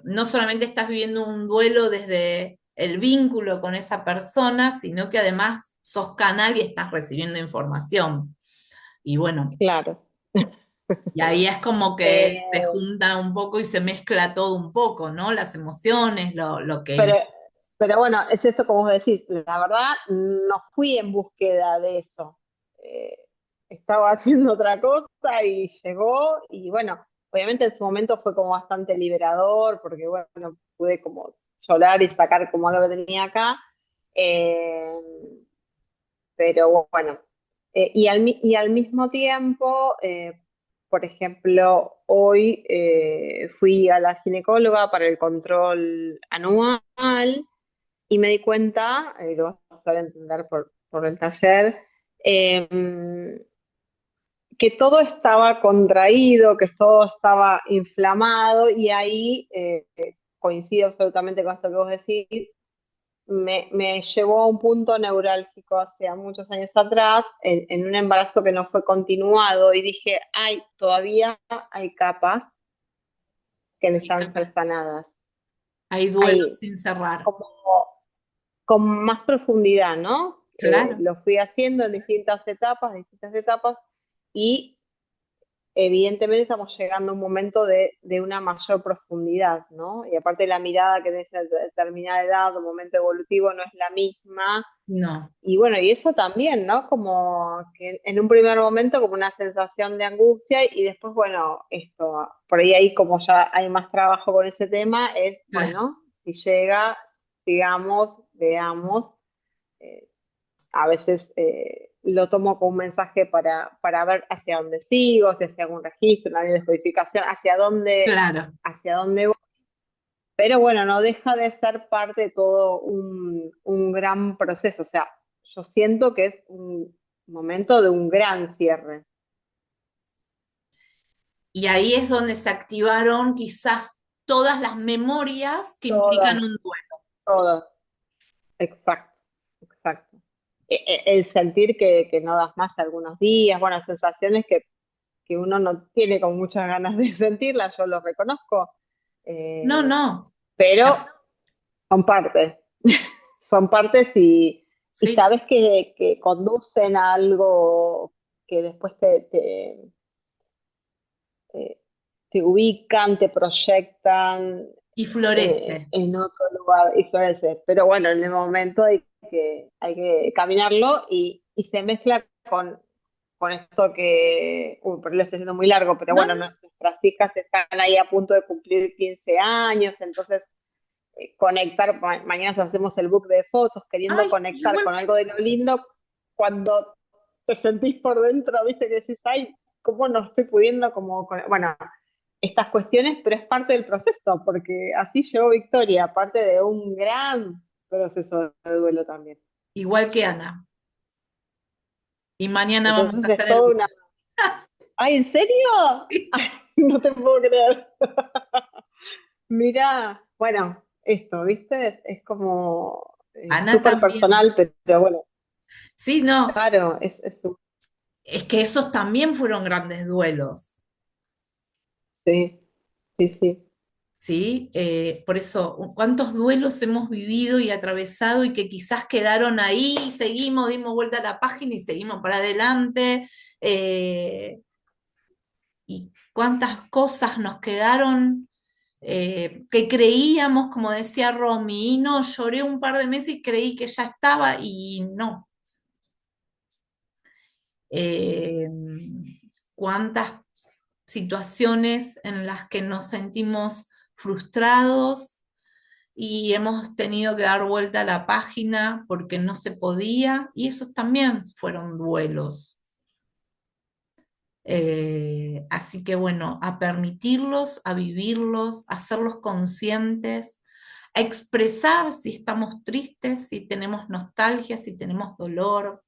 no solamente estás viviendo un duelo desde el vínculo con esa persona, sino que además sos canal y estás recibiendo información. Y bueno, claro. y ahí es como que se Eh, junta un poco y se mezcla todo un poco, ¿no? Las emociones, lo que. pero, pero bueno, es esto como vos decís, la verdad no fui en búsqueda de eso. Eh, Estaba haciendo otra cosa y llegó y bueno, obviamente en su momento fue como bastante liberador porque bueno, pude como llorar y sacar como algo que tenía acá. Eh, pero bueno, y al mismo tiempo, por ejemplo, hoy fui a la ginecóloga para el control anual y me di cuenta, lo vas a poder entender por el taller, eh, que todo estaba contraído, que todo estaba inflamado y ahí coincido absolutamente con esto que vos decís, me llevó a un punto neurálgico hace muchos años atrás, en un embarazo que no fue continuado, y dije, ay, todavía hay capas que Y necesitan ser capaz sanadas. hay duelos Hay sin cerrar. como con más profundidad, ¿no? Claro, Lo fui haciendo en distintas etapas, y evidentemente estamos llegando a un momento de una mayor profundidad, ¿no? Y aparte la mirada que desde determinada edad o momento evolutivo no es la misma. no, Y bueno, y eso también, ¿no? Como que en un primer momento como una sensación de angustia y después, bueno, esto, por ahí como ya hay más trabajo con ese tema, es, claro. bueno, si llega, sigamos, veamos. eh, a veces lo tomo como un mensaje para ver hacia dónde sigo, si hacia algún registro, una descodificación, Claro. hacia dónde voy. Pero bueno, no deja de ser parte de todo un gran proceso. O sea, yo siento que es un momento de un gran cierre. Y ahí es donde se activaron quizás todas las memorias que implican Todas, un duelo. todas. Exacto, exacto. El sentir que no das más algunos días, bueno, sensaciones que uno no tiene con muchas ganas de sentirlas, yo lo reconozco, No, eh, no. pero La- son partes, son partes y Sí. sabes que conducen a algo que después te, te ubican, te proyectan Y florece. en otro lugar y florece. Pero bueno, en el momento hay que caminarlo y se mezcla con esto que, uy, por lo estoy haciendo muy largo, pero No, bueno, no. nuestras hijas están ahí a punto de cumplir 15 años, entonces conectar, mañana hacemos el book de fotos, queriendo Ay, conectar igual. con algo de lo lindo, cuando te sentís por dentro, viste que decís, ay, ¿cómo no estoy pudiendo bueno, estas cuestiones, pero es parte del proceso, porque así llegó Victoria, parte de un gran proceso de duelo también. Igual que Ana. Y mañana vamos a Entonces hacer es el toda book. una... ¡Ay, en serio! Ay, no te puedo creer. Mira, bueno, esto, ¿viste? Es como Ana súper también. personal, pero bueno, Sí, no. claro, Es que esos también fueron grandes duelos. sí, sí, sí. ¿Sí? Por eso, cuántos duelos hemos vivido y atravesado y que quizás quedaron ahí, y seguimos, dimos vuelta a la página y seguimos para adelante. Y cuántas cosas nos quedaron que creíamos, como decía Romy, y no, lloré un par de meses y creí que ya estaba y no. Eh, cuántas situaciones en las que nos sentimos frustrados y hemos tenido que dar vuelta a la página porque no se podía, y esos también fueron duelos. Así que bueno, a permitirlos, a vivirlos, a hacerlos conscientes, a expresar si estamos tristes, si tenemos nostalgia, si tenemos dolor.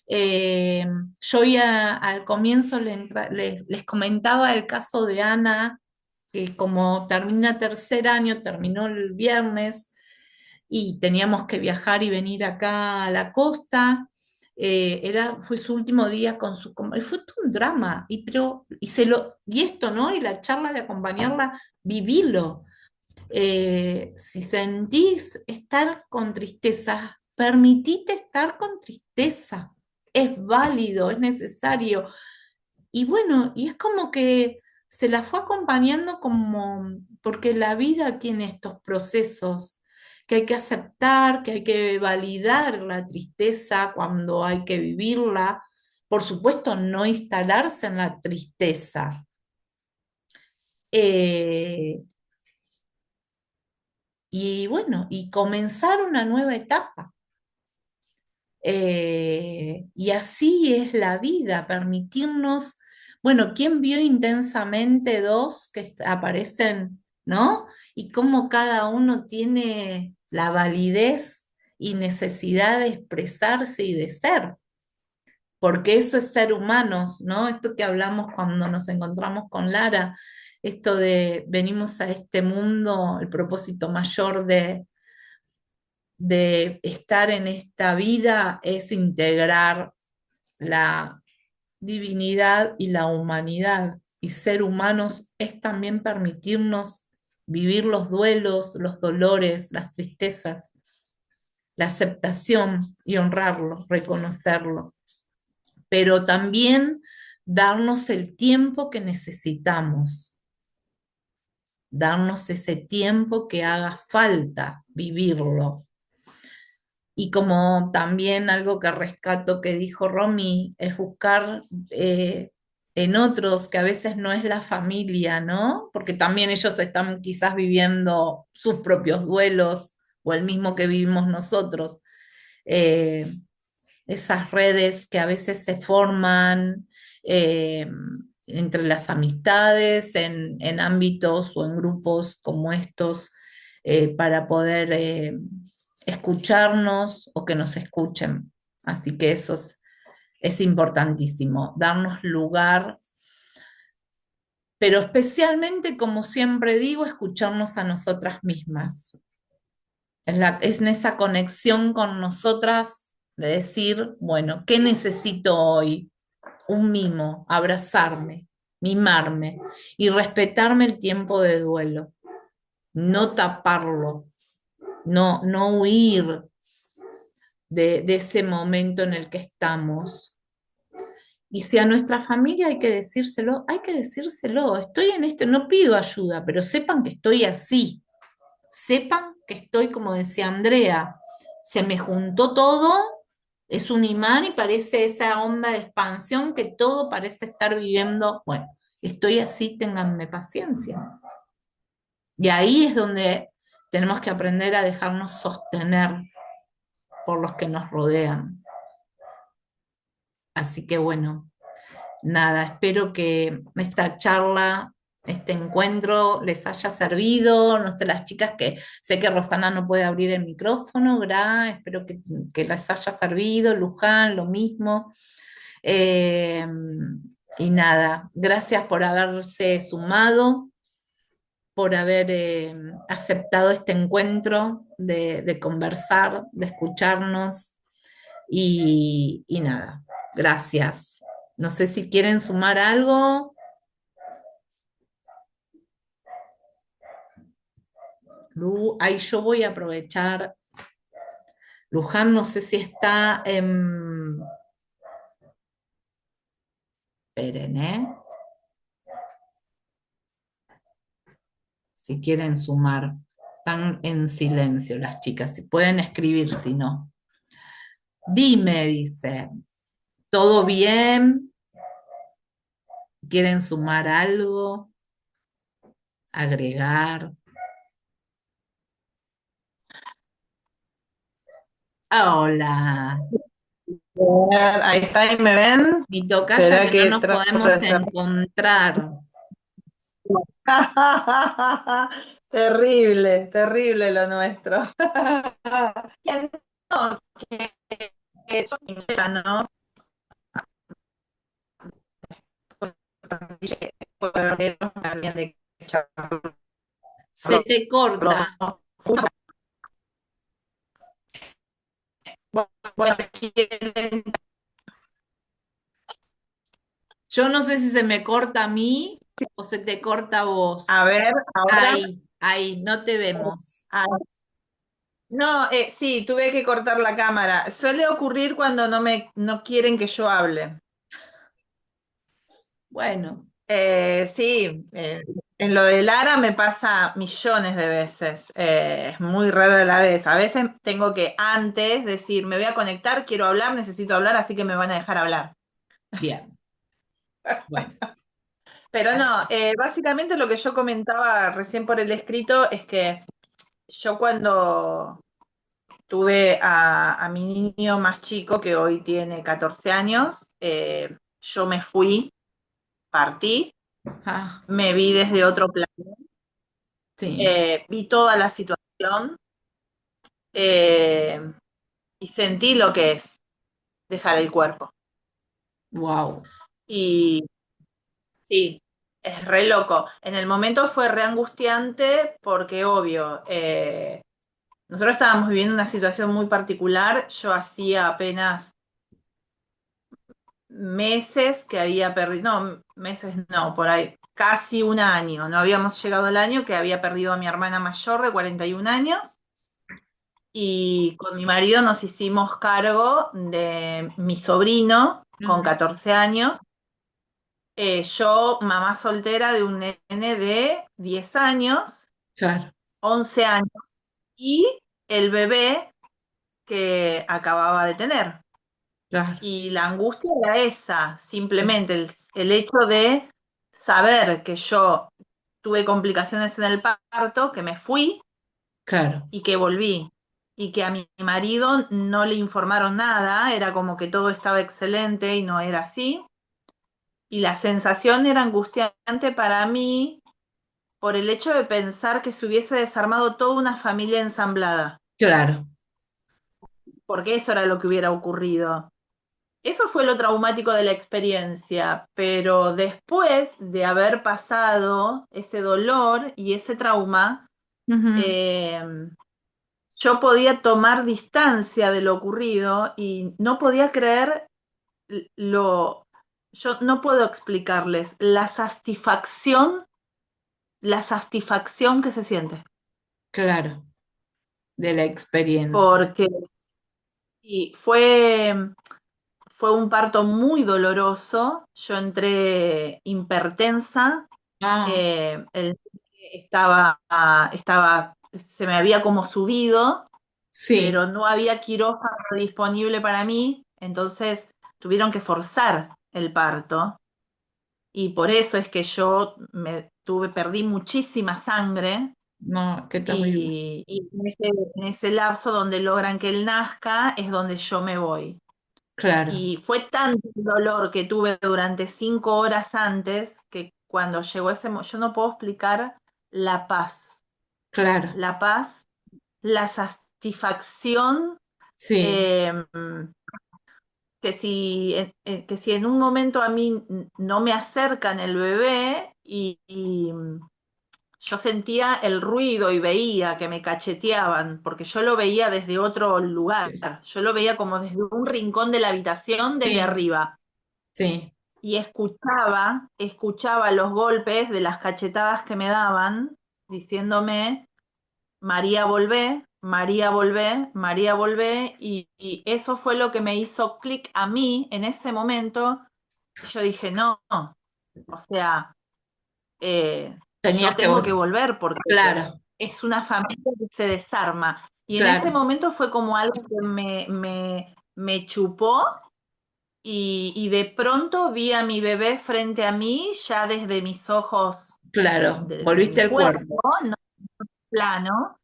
Eh, yo ya al comienzo les comentaba el caso de Ana, que como termina tercer año, terminó el viernes y teníamos que viajar y venir acá a la costa. Fue su último día con y fue todo un drama, y esto, ¿no? Y la charla de acompañarla, vivilo. Si sentís estar con tristeza, permitite estar con tristeza. Es válido, es necesario. Y bueno, y es como que se la fue acompañando como, porque la vida tiene estos procesos que hay que aceptar, que hay que validar la tristeza cuando hay que vivirla. Por supuesto, no instalarse en la tristeza. Eh, y bueno, y comenzar una nueva etapa. Y así es la vida, permitirnos Bueno, ¿quién vio intensamente dos que aparecen, ¿no? Y cómo cada uno tiene la validez y necesidad de expresarse y de ser, porque eso es ser humanos, ¿no? Esto que hablamos cuando nos encontramos con Lara, esto de venimos a este mundo, el propósito mayor de estar en esta vida es integrar la divinidad y la humanidad. Y ser humanos es también permitirnos vivir los duelos, los dolores, las tristezas, la aceptación y honrarlo, reconocerlo, pero también darnos el tiempo que necesitamos, darnos ese tiempo que haga falta vivirlo. Y como también algo que rescato que dijo Romy, es buscar en otros, que a veces no es la familia, ¿no? Porque también ellos están quizás viviendo sus propios duelos o el mismo que vivimos nosotros. Eh, Esas redes que a veces se forman eh, entre las amistades, en ámbitos o en grupos como estos, para poder escucharnos o que nos escuchen. Así que eso es importantísimo, darnos lugar, pero especialmente, como siempre digo, escucharnos a nosotras mismas. Es en esa conexión con nosotras de decir, bueno, ¿qué necesito hoy? Un mimo, abrazarme, mimarme y respetarme el tiempo de duelo, no taparlo, no huir de ese momento en el que estamos. Y si a nuestra familia hay que decírselo, hay que decírselo. Estoy en este, no pido ayuda, pero sepan que estoy así. Sepan que estoy, como decía Andrea, se me juntó todo, es un imán y parece esa onda de expansión que todo parece estar viviendo. Bueno, estoy así, ténganme paciencia. Y ahí es donde tenemos que aprender a dejarnos sostener por los que nos rodean. Así que bueno, nada, espero que esta charla, este encuentro les haya servido. No sé, las chicas que sé que Rosana no puede abrir el micrófono, espero que les haya servido, Luján, lo mismo. Eh, y nada, gracias por haberse sumado, por haber aceptado este encuentro de conversar, de escucharnos y nada, gracias. No sé si quieren sumar algo. Ahí yo voy a aprovechar. Luján, no sé si está en... Esperen, ¿eh? Si quieren sumar. Están en silencio las chicas. Si pueden escribir, si no. Dime, dice. ¿Todo bien? ¿Quieren sumar algo? ¿Agregar? Hola. Ahí está, ahí me ven. Mi tocaya Espera que no que nos trato podemos de hacer. encontrar. Terrible, terrible lo nuestro. Y no, que soy sincera, ¿no? También de Se te corta. charlarlo. Bueno, Yo no sé si se me corta a mí o se te corta a vos. a ver, ahora. Ahí, no te vemos. Ah, no, sí, tuve que cortar la cámara. Suele ocurrir cuando no quieren que yo hable. Bueno, Sí, en lo de Lara me pasa millones de veces. Es muy raro a la vez. A veces tengo que antes decir, me voy a conectar, quiero hablar, necesito hablar, así que me van a dejar hablar. bien. Bueno, Pero no, básicamente lo que yo comentaba recién por el escrito es que yo cuando tuve a mi niño más chico, que hoy tiene 14 años, yo me fui partí, Ah, me vi desde otro plano, sí, vi toda la situación eh, y sentí lo que es dejar el cuerpo. wow. Y sí, es re loco. En el momento fue re angustiante porque, obvio, nosotros estábamos viviendo una situación muy particular. Yo hacía apenas meses que había perdido, no, meses no, por ahí, casi un año, no habíamos llegado al año que había perdido a mi hermana mayor de 41 años y con mi marido nos hicimos cargo de mi sobrino con Ujú, 14 años. Yo, mamá soltera de un nene de 10 años, claro, 11 años, y el bebé que acababa de tener. claro, Y la angustia era esa, simplemente el hecho de saber que yo tuve complicaciones en el parto, que me fui claro, y que volví. Y que a mi marido no le informaron nada, era como que todo estaba excelente y no era así. Y la sensación era angustiante para mí por el hecho de pensar que se hubiese desarmado toda una familia ensamblada, claro. porque eso era lo que hubiera ocurrido. Eso fue lo traumático de la experiencia, pero después de haber pasado ese dolor y ese trauma, Ujú, eh, yo podía tomar distancia de lo ocurrido y no podía creer lo... Yo no puedo explicarles la satisfacción que se siente, claro, de la experiencia. porque y fue un parto muy doloroso. Yo entré hipertensa, Ah, el se me había como subido, sí, pero no había quirófano disponible para mí, entonces tuvieron que forzar el parto. Y por eso es que perdí muchísima sangre no, qué terrible. y en ese lapso donde logran que él nazca es donde yo me voy. Claro, Y fue tanto el dolor que tuve durante 5 horas antes que cuando llegó yo no puedo explicar claro, la paz, la satisfacción, sí, eh, que si en un momento a mí no me acercan el bebé y yo sentía el ruido y veía que me cacheteaban, porque yo lo veía desde otro lugar, yo lo veía como desde un rincón de la habitación desde sí, arriba. sí, Y escuchaba los golpes de las cachetadas que me daban, diciéndome, María, volvé, María, volvé, María, volvé, y eso fue lo que me hizo clic a mí en ese momento, y yo dije, no, o sea, yo tenías que tengo que volver. volver porque Claro, es una familia que se desarma. Y en ese claro, momento fue como algo que me chupó y de pronto vi a mi bebé frente a mí, ya desde mis ojos claro, de volviste mi al cuerpo. cuerpo, no plano,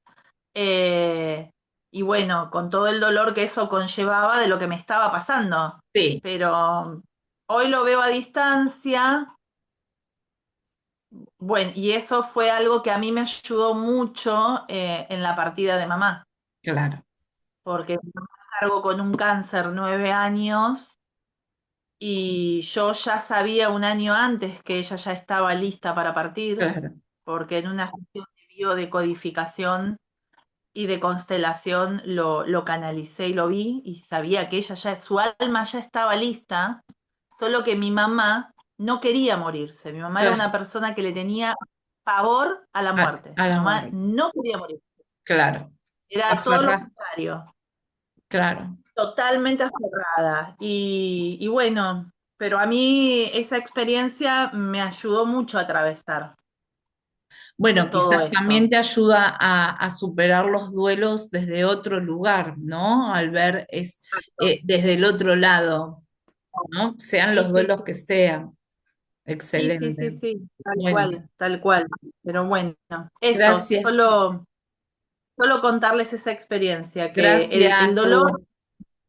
eh, y bueno, con todo el dolor que eso conllevaba de lo que me estaba pasando. Sí, Pero hoy lo veo a distancia, bueno, y eso fue algo que a mí me ayudó mucho en la partida de mamá, claro, porque mi mamá cargó con un cáncer 9 años. Y yo ya sabía un año antes que ella ya estaba lista para partir, claro, porque en una sesión de biodecodificación y de constelación lo canalicé y lo vi y sabía que su alma ya estaba lista, solo que mi mamá no quería morirse. Mi mamá era claro, una persona que le tenía pavor a la muerte. a Mi la mamá muerte. no quería morir. Claro, Era todo lo aferrar, contrario. claro. Totalmente aferrada. Y bueno, pero a mí esa experiencia me ayudó mucho a atravesar Bueno, todo quizás también eso. te ayuda a superar los duelos desde otro lugar, ¿no? Al ver desde el otro lado, ¿no? Sean Sí, los sí, duelos sí, que sean. sí, sí, sí, Excelente. sí, tal Bueno, cual, tal cual. Pero bueno, eso, gracias, solo contarles esa experiencia, que el gracias, dolor, Ru.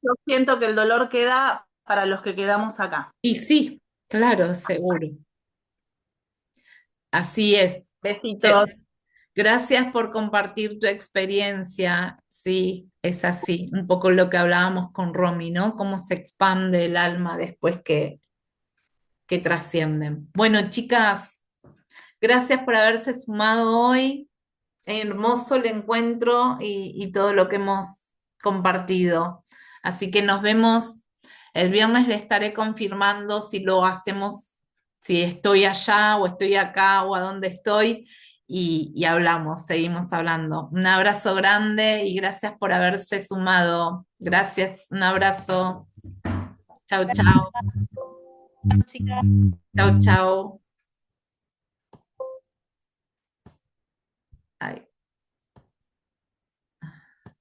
yo siento que el dolor queda para los que quedamos acá. Y sí, claro, seguro. Así es. Besitos. Gracias por compartir tu experiencia. Sí, es así. Un poco lo que hablábamos con Romy, ¿no? Cómo se expande el alma después que trascienden. Bueno, chicas, gracias por haberse sumado hoy. Hermoso el encuentro y todo lo que hemos compartido. Así que nos vemos el viernes, le estaré confirmando si lo hacemos, si estoy allá o estoy acá o a dónde estoy y hablamos, seguimos hablando. Un abrazo grande y gracias por haberse sumado. Gracias, un abrazo. Chau, chau. Chicas. Chau, chau.